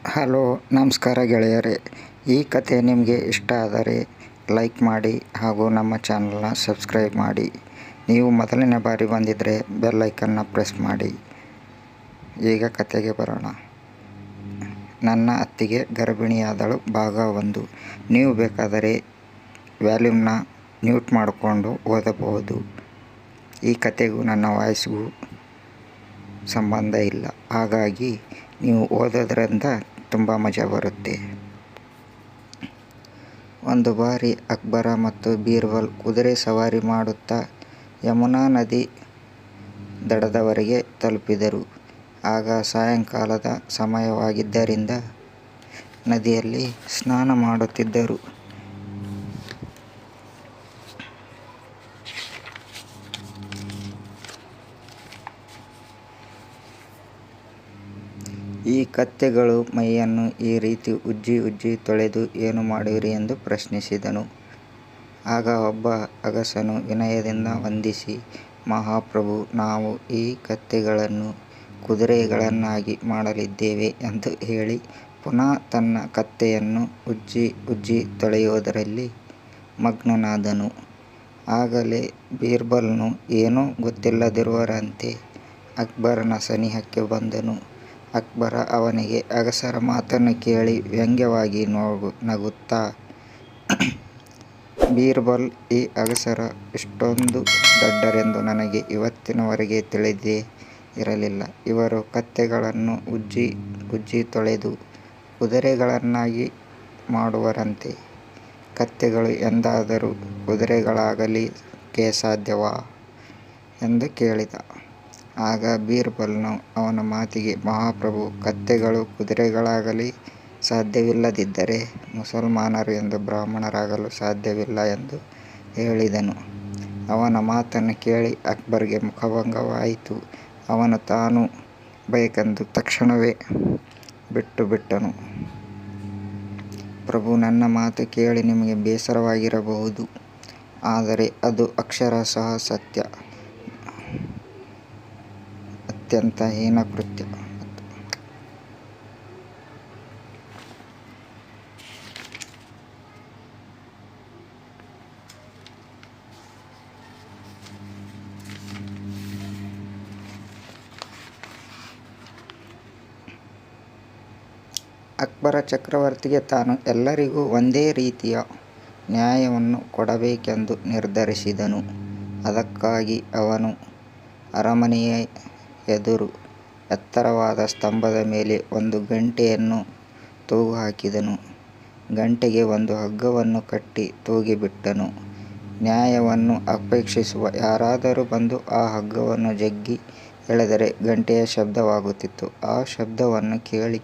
Hello ನಮಸ್ಕಾರ ಗೆಳೆಯರೇ. ಈ ಕತೆ ನಿಮಗೆ ಇಷ್ಟ ಆದರೆ ಲೈಕ್ ಮಾಡಿ ಹಾಗೂ ನಮ್ಮ ಚಾನಲ್ನ ಸಬ್ಸ್ಕ್ರೈಬ್ ಮಾಡಿ. ನೀವು ಮೊದಲನೇ ಬಾರಿ ಬಂದಿದ್ದರೆ ಬೆಲ್ ಐಕನ್ನ ಪ್ರೆಸ್ ಮಾಡಿ. ಈಗ ಕತೆಗೆ ಬರೋಣ. ನನ್ನ ಅತ್ತಿಗೆ ಗರ್ಭಿಣಿಯಾದಳು ಭಾಗ 1. ನೀವು ಬೇಕಾದರೆ ವ್ಯಾಲ್ಯೂಮ್ನ ಮ್ಯೂಟ್ ಮಾಡಿಕೊಂಡು ಓದಬಹುದು. ಈ ಕತೆಗೂ ನನ್ನ ವಾಯ್ಸ್ಗೂ ಸಂಬಂಧ ಇಲ್ಲ, ಹಾಗಾಗಿ ನೀವು ಓದೋದ್ರಿಂದ ತುಂಬ ಮಜಾ ಬರುತ್ತೆ. ಒಂದು ಬಾರಿ ಅಕ್ಬರ ಮತ್ತು ಬೀರ್ಬಲ್ ಕುದುರೆ ಸವಾರಿ ಮಾಡುತ್ತಾ ಯಮುನಾ ನದಿ ದಡದವರೆಗೆ ತಲುಪಿದರು. ಆಗ ಸಾಯಂಕಾಲದ ಸಮಯವಾಗಿದ್ದರಿಂದ ನದಿಯಲ್ಲಿ ಸ್ನಾನ ಮಾಡುತ್ತಿದ್ದರು. ಈ ಕತ್ತೆಗಳು ಮೈಯನ್ನು ಈ ರೀತಿ ಉಜ್ಜಿ ತೊಳೆದು ಏನು ಮಾಡುವಿರಿ ಎಂದು ಪ್ರಶ್ನಿಸಿದನು. ಆಗ ಒಬ್ಬ ಅಗಸನು ವಿನಯದಿಂದ ವಂದಿಸಿ, ಮಹಾಪ್ರಭು, ನಾವು ಈ ಕತ್ತೆಗಳನ್ನು ಕುದುರೆಗಳನ್ನಾಗಿ ಮಾಡಲಿದ್ದೇವೆ ಎಂದು ಹೇಳಿ ಪುನಃ ತನ್ನ ಕತ್ತೆಯನ್ನು ಉಜ್ಜಿ ತೊಳೆಯುವುದರಲ್ಲಿ ಮಗ್ನನಾದನು. ಆಗಲೇ ಬೀರ್ಬಲ್ನು ಏನೂ ಗೊತ್ತಿಲ್ಲದಿರುವವರಂತೆ ಅಕ್ಬರನ ಸನಿಹಕ್ಕೆ ಬಂದನು. ಅಕ್ಬರ ಅವನಿಗೆ ಅಗಸರ ಮಾತನ್ನು ಕೇಳಿ ವ್ಯಂಗ್ಯವಾಗಿ ನಗುತ್ತಾ, ಬೀರ್ಬಲ್, ಈ ಅಗಸರ ಇಷ್ಟೊಂದು ದಡ್ಡರೆಂದು ನನಗೆ ಇವತ್ತಿನವರೆಗೆ ತಿಳಿದೇ ಇರಲಿಲ್ಲ. ಇವರು ಕತ್ತೆಗಳನ್ನು ಉಜ್ಜಿ ತೊಳೆದು ಕುದುರೆಗಳನ್ನಾಗಿ ಮಾಡುವರಂತೆ. ಕತ್ತೆಗಳು ಎಂದಾದರೂ ಕುದುರೆಗಳಾಗಲಿಕ್ಕೆ ಸಾಧ್ಯವಾ ಎಂದು ಕೇಳಿದ. ಆಗ ಬೀರ್ಬಲ್ನು ಅವನ ಮಾತಿಗೆ, ಮಹಾಪ್ರಭು, ಕತ್ತೆಗಳು ಕುದುರೆಗಳಾಗಲಿ ಸಾಧ್ಯವಿಲ್ಲದಿದ್ದರೆ ಮುಸಲ್ಮಾನರು ಎಂದು ಬ್ರಾಹ್ಮಣರಾಗಲು ಸಾಧ್ಯವಿಲ್ಲ ಎಂದು ಹೇಳಿದನು. ಅವನ ಮಾತನ್ನು ಕೇಳಿ ಅಕ್ಬರ್ಗೆ ಮುಖಭಂಗವಾಯಿತು. ಅವನು ತಾನು ಬೇಕೆಂದು ತಕ್ಷಣವೇ ಬಿಟ್ಟನು. ಪ್ರಭು, ನನ್ನ ಮಾತು ಕೇಳಿ ನಿಮಗೆ ಬೇಸರವಾಗಿರಬಹುದು, ಆದರೆ ಅದು ಅಕ್ಷರಶಃ ಸತ್ಯ. ಅತ್ಯಂತ ಹೀನ ಕೃತ್ಯ. ಅಕ್ಬರ ಚಕ್ರವರ್ತಿಗೆ ತಾನು ಎಲ್ಲರಿಗೂ ಒಂದೇ ರೀತಿಯ ನ್ಯಾಯವನ್ನು ಕೊಡಬೇಕೆಂದು ನಿರ್ಧರಿಸಿದನು. ಅದಕ್ಕಾಗಿ ಅವನು ಅರಮನೆಯ ಎದುರು ಎತ್ತರವಾದ ಸ್ತಂಭದ ಮೇಲೆ ಒಂದು ಗಂಟೆಯನ್ನು ತೂಗು ಹಾಕಿದನು. ಗಂಟೆಗೆ ಒಂದು ಹಗ್ಗವನ್ನು ಕಟ್ಟಿ ತೂಗಿಬಿಟ್ಟನು. ನ್ಯಾಯವನ್ನು ಅಪೇಕ್ಷಿಸುವ ಯಾರಾದರೂ ಬಂದು ಆ ಹಗ್ಗವನ್ನು ಜಗ್ಗಿ ಎಳೆದರೆ ಗಂಟೆಯ ಶಬ್ದವಾಗುತ್ತಿತ್ತು. ಆ ಶಬ್ದವನ್ನು ಕೇಳಿ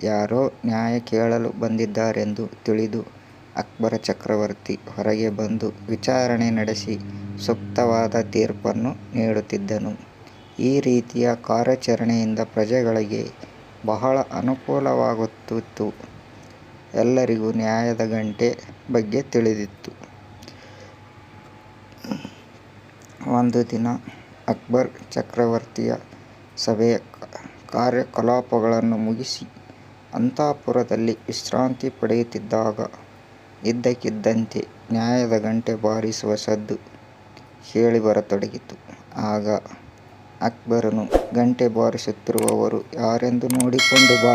ಯಾರೋ ನ್ಯಾಯ ಕೇಳಲು ಬಂದಿದ್ದಾರೆಂದು ತಿಳಿದು ಅಕ್ಬರ ಚಕ್ರವರ್ತಿ ಹೊರಗೆ ಬಂದು ವಿಚಾರಣೆ ನಡೆಸಿ ಸೂಕ್ತವಾದ ತೀರ್ಪನ್ನು ನೀಡುತ್ತಿದ್ದನು. ಈ ರೀತಿಯ ಕಾರ್ಯಾಚರಣೆಯಿಂದ ಪ್ರಜೆಗಳಿಗೆ ಬಹಳ ಅನುಕೂಲವಾಗುತ್ತಿತ್ತು. ಎಲ್ಲರಿಗೂ ನ್ಯಾಯದ ಗಂಟೆ ಬಗ್ಗೆ ತಿಳಿದಿತ್ತು. ಒಂದು ದಿನ ಅಕ್ಬರ್ ಚಕ್ರವರ್ತಿಯ ಸಭೆಯ ಕಾರ್ಯಕಲಾಪಗಳನ್ನು ಮುಗಿಸಿ ಅಂತಃಪುರದಲ್ಲಿ ವಿಶ್ರಾಂತಿ ಪಡೆಯುತ್ತಿದ್ದಾಗ ಇದ್ದಕ್ಕಿದ್ದಂತೆ ನ್ಯಾಯದ ಗಂಟೆ ಬಾರಿಸುವ ಸದ್ದು ಕೇಳಿಬರತೊಡಗಿತು. ಆಗ ಅಕ್ಬರನು, ಗಂಟೆ ಬಾರಿಸುತ್ತಿರುವವರು ಯಾರೆಂದು ನೋಡಿಕೊಂಡು ಬಾ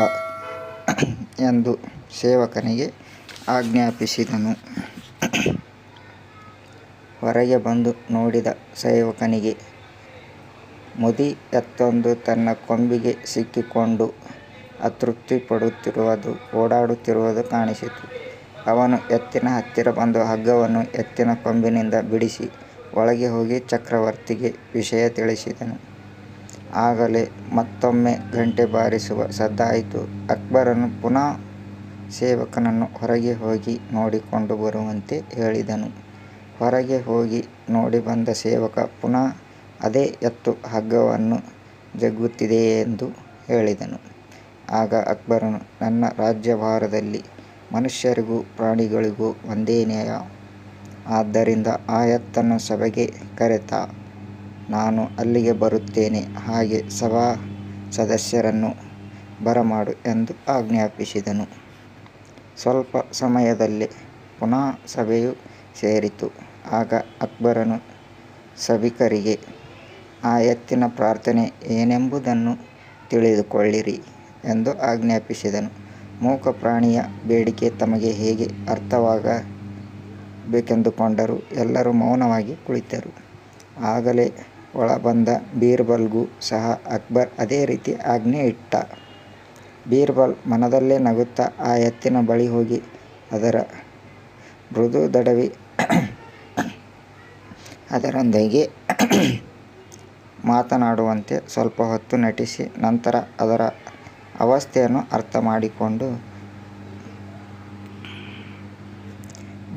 ಎಂದು ಸೇವಕನಿಗೆ ಆಜ್ಞಾಪಿಸಿದನು. ಹೊರಗೆ ಬಂದು ನೋಡಿದ ಸೇವಕನಿಗೆ ಮುದಿ ಎತ್ತೊಂದು ತನ್ನ ಕೊಂಬಿಗೆ ಸಿಕ್ಕಿಕೊಂಡು ಅತೃಪ್ತಿಪಡುತ್ತಿರುವುದು ಓಡಾಡುತ್ತಿರುವುದು ಕಾಣಿಸಿತು. ಅವನು ಎತ್ತಿನ ಹತ್ತಿರ ಬಂದು ಹಗ್ಗವನ್ನು ಎತ್ತಿನ ಕೊಂಬಿನಿಂದ ಬಿಡಿಸಿ ಒಳಗೆ ಹೋಗಿ ಚಕ್ರವರ್ತಿಗೆ ವಿಷಯ ತಿಳಿಸಿದನು. ಆಗಲೇ ಮತ್ತೊಮ್ಮೆ ಗಂಟೆ ಬಾರಿಸುವ ಸದ್ದಾಯಿತು. ಅಕ್ಬರನು ಪುನಃ ಸೇವಕನನ್ನು ಹೊರಗೆ ಹೋಗಿ ನೋಡಿಕೊಂಡು ಬರುವಂತೆ ಹೇಳಿದನು. ಹೊರಗೆ ಹೋಗಿ ನೋಡಿ ಬಂದ ಸೇವಕ ಪುನಃ ಅದೇ ಎತ್ತು ಹಗ್ಗವನ್ನು ಜಗ್ಗುತ್ತಿದೆಯೆಂದು ಹೇಳಿದನು. ಆಗ ಅಕ್ಬರನು, ನನ್ನ ರಾಜ್ಯಭಾರದಲ್ಲಿ ಮನುಷ್ಯರಿಗೂ ಪ್ರಾಣಿಗಳಿಗೂ ಒಂದೇ ನ್ಯಾಯ. ಆದ್ದರಿಂದ ಆ ಎತ್ತನ್ನು ಸಭೆಗೆ ಕರೆತಾ, ನಾನು ಅಲ್ಲಿಗೆ ಬರುತ್ತೇನೆ. ಹಾಗೆ ಸಭಾ ಸದಸ್ಯರನ್ನು ಬರಮಾಡು ಎಂದು ಆಜ್ಞಾಪಿಸಿದನು. ಸ್ವಲ್ಪ ಸಮಯದಲ್ಲೇ ಪುನಃ ಸಭೆಯು ಸೇರಿತು. ಆಗ ಅಕ್ಬರನು ಸಭಿಕರಿಗೆ, ಆ ಎತ್ತಿನ ಪ್ರಾರ್ಥನೆ ಏನೆಂಬುದನ್ನು ತಿಳಿದುಕೊಳ್ಳಿರಿ ಎಂದು ಆಜ್ಞಾಪಿಸಿದನು. ಮೂಕ ಪ್ರಾಣಿಯ ಬೇಡಿಕೆ ತಮಗೆ ಹೇಗೆ ಅರ್ಥವಾಗಬೇಕೆಂದುಕೊಂಡರು. ಎಲ್ಲರೂ ಮೌನವಾಗಿ ಕುಳಿತರು. ಆಗಲೇ ಒಳಬಂದ ಬೀರ್ಬಲ್ಗೂ ಸಹ ಅಕ್ಬರ್ ಅದೇ ರೀತಿ ಆಜ್ಞೆ ಇಟ್ಟ. ಬೀರ್ಬಲ್ ಮನದಲ್ಲೇ ನಗುತ್ತಾ ಆ ಎತ್ತಿನ ಬಳಿ ಹೋಗಿ ಅದರ ಮೃದು ದಡವಿ ಅದರೊಂದಿಗೆ ಮಾತನಾಡುವಂತೆ ಸ್ವಲ್ಪ ಹೊತ್ತು ನಟಿಸಿ ನಂತರ ಅದರ ಅವಸ್ಥೆಯನ್ನು ಅರ್ಥ ಮಾಡಿಕೊಂಡು,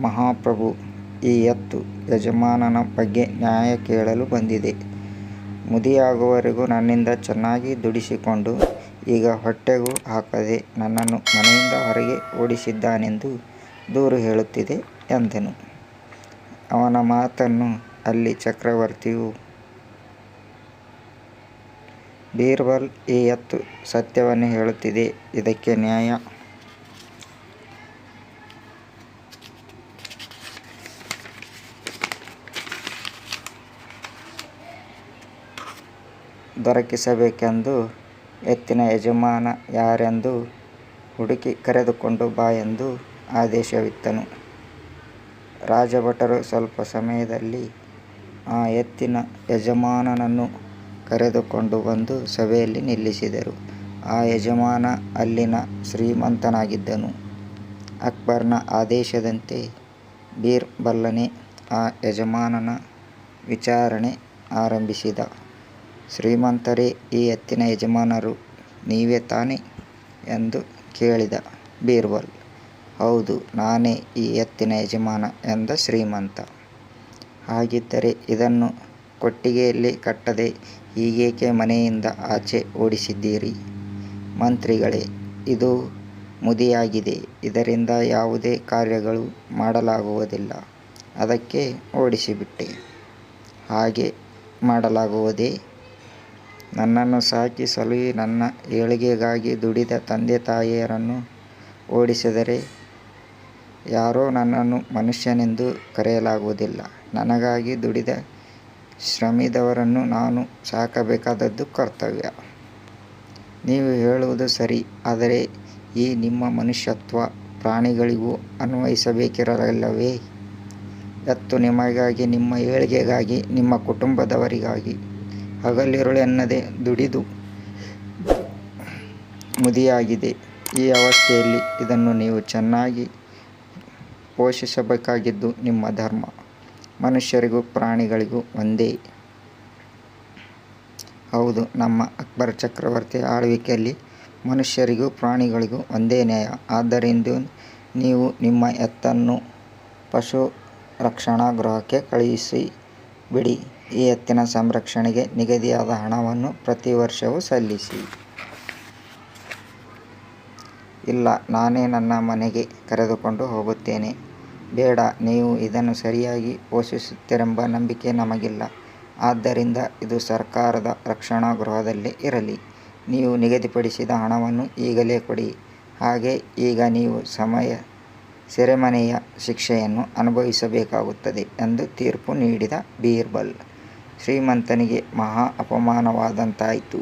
ಮಹಾಪ್ರಭು, ಈ ಎತ್ತು ಯಜಮಾನನ ಬಗ್ಗೆ ನ್ಯಾಯ ಕೇಳಲು ಬಂದಿದೆ. ಮುದಿಯಾಗುವವರೆಗೂ ನನ್ನಿಂದ ಚೆನ್ನಾಗಿ ದುಡಿಸಿಕೊಂಡು ಈಗ ಹೊಟ್ಟೆಗೂ ಹಾಕದೆ ನನ್ನನ್ನು ಮನೆಯಿಂದ ಹೊರಗೆ ಓಡಿಸಿದ್ದಾನೆಂದು ದೂರು ಹೇಳುತ್ತಿದೆ ಎಂದನು. ಅವನ ಮಾತನ್ನು ಅಲ್ಲಿ ಚಕ್ರವರ್ತಿಯು, ಬೀರ್ಬಲ್, ಈ ಎತ್ತು ಸತ್ಯವನ್ನೇ ಹೇಳುತ್ತಿದೆ. ಇದಕ್ಕೆ ನ್ಯಾಯ ದೊರಕಿಸಬೇಕೆಂದು ಎತ್ತಿನ ಯಜಮಾನ ಯಾರೆಂದು ಹುಡುಕಿ ಕರೆದುಕೊಂಡು ಬಾ ಎಂದು ಆದೇಶವಿತ್ತನು. ರಾಜಭಟರು ಸ್ವಲ್ಪ ಸಮಯದಲ್ಲಿ ಆ ಎತ್ತಿನ ಯಜಮಾನನನ್ನು ಕರೆದುಕೊಂಡು ಬಂದು ಸಭೆಯಲ್ಲಿ ನಿಲ್ಲಿಸಿದರು. ಆ ಯಜಮಾನ ಅಲ್ಲಿನ ಶ್ರೀಮಂತನಾಗಿದ್ದನು. ಅಕ್ಬರನ ಆದೇಶದಂತೆ ಬೀರ್ಬಲನೇ ಆ ಯಜಮಾನನ ವಿಚಾರಣೆ ಆರಂಭಿಸಿದ. ಶ್ರೀಮಂತರೇ, ಈ ಎತ್ತಿನ ಯಜಮಾನರು ನೀವೇ ತಾನೇ ಎಂದು ಕೇಳಿದ. ಬೀರ್ಬಲ್, ಹೌದು, ನಾನೇ ಈ ಎತ್ತಿನ ಯಜಮಾನ ಎಂದ ಶ್ರೀಮಂತ. ಹಾಗಿದ್ದರೆ ಇದನ್ನು ಕೊಟ್ಟಿಗೆಯಲ್ಲಿ ಕಟ್ಟದೆ ಹೀಗೇಕೆ ಮನೆಯಿಂದ ಆಚೆ ಓಡಿಸಿದ್ದೀರಿ? ಮಂತ್ರಿಗಳೇ, ಇದು ಮುದಿಯಾಗಿದೆ. ಇದರಿಂದ ಯಾವುದೇ ಕಾರ್ಯಗಳು ಮಾಡಲಾಗುವುದಿಲ್ಲ. ಅದಕ್ಕೆ ಓಡಿಸಿಬಿಟ್ಟೆ. ಹಾಗೆ ಮಾಡಲಾಗುವುದೇ? ನನ್ನನ್ನು ಸಾಕಿ ಸಲುಹಿ ನನ್ನ ಏಳಿಗೆಗಾಗಿ ದುಡಿದ ತಂದೆ ತಾಯಿಯರನ್ನು ಓಡಿಸಿದರೆ ಯಾರೋ ನನ್ನನ್ನು ಮನುಷ್ಯನೆಂದು ಕರೆಯಲಾಗುವುದಿಲ್ಲ. ನನಗಾಗಿ ದುಡಿದ ಶ್ರಮಿದವರನ್ನು ನಾನು ಸಾಕಬೇಕಾದದ್ದು ಕರ್ತವ್ಯ. ನೀವು ಹೇಳುವುದು ಸರಿ. ಆದರೆ ಈ ನಿಮ್ಮ ಮನುಷ್ಯತ್ವ ಪ್ರಾಣಿಗಳಿಗೂ ಅನ್ವಯಿಸಬೇಕಿರಲಿಲ್ಲವೇ? ಎತ್ತು ನಿಮಗಾಗಿ, ನಿಮ್ಮ ಏಳಿಗೆಗಾಗಿ, ನಿಮ್ಮ ಕುಟುಂಬದವರಿಗಾಗಿ ಹಗಲಿರುಳೆನ್ನದೆ ದುಡಿದು ಮುದಿಯಾಗಿದೆ. ಈ ಅವಸ್ಥೆಯಲ್ಲಿ ಇದನ್ನು ನೀವು ಚೆನ್ನಾಗಿ ಪೋಷಿಸಬೇಕಾಗಿದ್ದು ನಿಮ್ಮ ಧರ್ಮ. ಮನುಷ್ಯರಿಗೂ ಪ್ರಾಣಿಗಳಿಗೂ ಒಂದೇ. ಹೌದು, ನಮ್ಮ ಅಕ್ಬರ್ ಚಕ್ರವರ್ತಿಯ ಆಳ್ವಿಕೆಯಲ್ಲಿ ಮನುಷ್ಯರಿಗೂ ಪ್ರಾಣಿಗಳಿಗೂ ಒಂದೇ ನ್ಯಾಯ. ಆದ್ದರಿಂದ ನೀವು ನಿಮ್ಮ ಎತ್ತನ್ನು ಪಶು ರಕ್ಷಣಾ ಗೃಹಕ್ಕೆ ಕಳುಹಿಸಿಬಿಡಿ. ಈ ಎತ್ತಿನ ಸಂರಕ್ಷಣೆಗೆ ನಿಗದಿಯಾದ ಹಣವನ್ನು ಪ್ರತಿ ವರ್ಷವೂ ಸಲ್ಲಿಸಿ. ಇಲ್ಲ, ನಾನೇ ನನ್ನ ಮನೆಗೆ ಕರೆದುಕೊಂಡು ಹೋಗುತ್ತೇನೆ. ಬೇಡ, ನೀವು ಇದನ್ನು ಸರಿಯಾಗಿ ಪೋಷಿಸುತ್ತೀರೆಂಬ ನಂಬಿಕೆ ನಮಗಿಲ್ಲ. ಆದ್ದರಿಂದ ಇದು ಸರ್ಕಾರದ ರಕ್ಷಣಾ ಗೃಹದಲ್ಲೇ ಇರಲಿ. ನೀವು ನಿಗದಿಪಡಿಸಿದ ಹಣವನ್ನು ಈಗಲೇ ಕೊಡಿ. ಹಾಗೆ ಈಗ ನೀವು ಸೆರೆಮನೆಯ ಶಿಕ್ಷೆಯನ್ನು ಅನುಭವಿಸಬೇಕಾಗುತ್ತದೆ ಎಂದು ತೀರ್ಪು ನೀಡಿದ. ಬೀರ್ಬಲ್ ಶ್ರೀಮಂತನಿಗೆ ಮಹಾ ಅಪಮಾನವಾದಂತಾಯಿತು.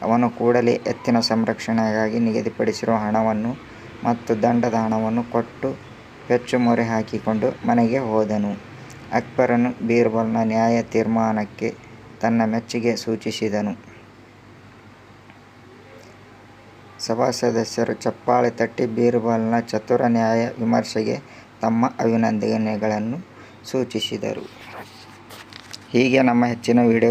ಅವನು ಕೂಡಲೇ ಎತ್ತಿನ ಸಂರಕ್ಷಣೆಗಾಗಿ ನಿಗದಿಪಡಿಸಿರುವ ಹಣವನ್ನು ಮತ್ತು ದಂಡದ ಹಣವನ್ನು ಕೊಟ್ಟು ಪೆಚ್ಚು ಮೊರೆ ಹಾಕಿಕೊಂಡು ಮನೆಗೆ ಹೋದನು. ಅಕ್ಬರನು ಬೀರ್ಬಲ್ನ ನ್ಯಾಯ ತೀರ್ಮಾನಕ್ಕೆ ತನ್ನ ಮೆಚ್ಚುಗೆ ಸೂಚಿಸಿದನು. ಸಭಾ ಸದಸ್ಯರು ಚಪ್ಪಾಳೆ ತಟ್ಟಿ ಬೀರ್ಬಲ್ನ ಚತುರ ನ್ಯಾಯ ವಿಮರ್ಶೆಗೆ ತಮ್ಮ ಅಭಿನಂದನೆಗಳನ್ನು ಸೂಚಿಸಿದರು. ಹೀಗೆ ನಮ್ಮ ಹೆಚ್ಚಿನ ವಿಡಿಯೋ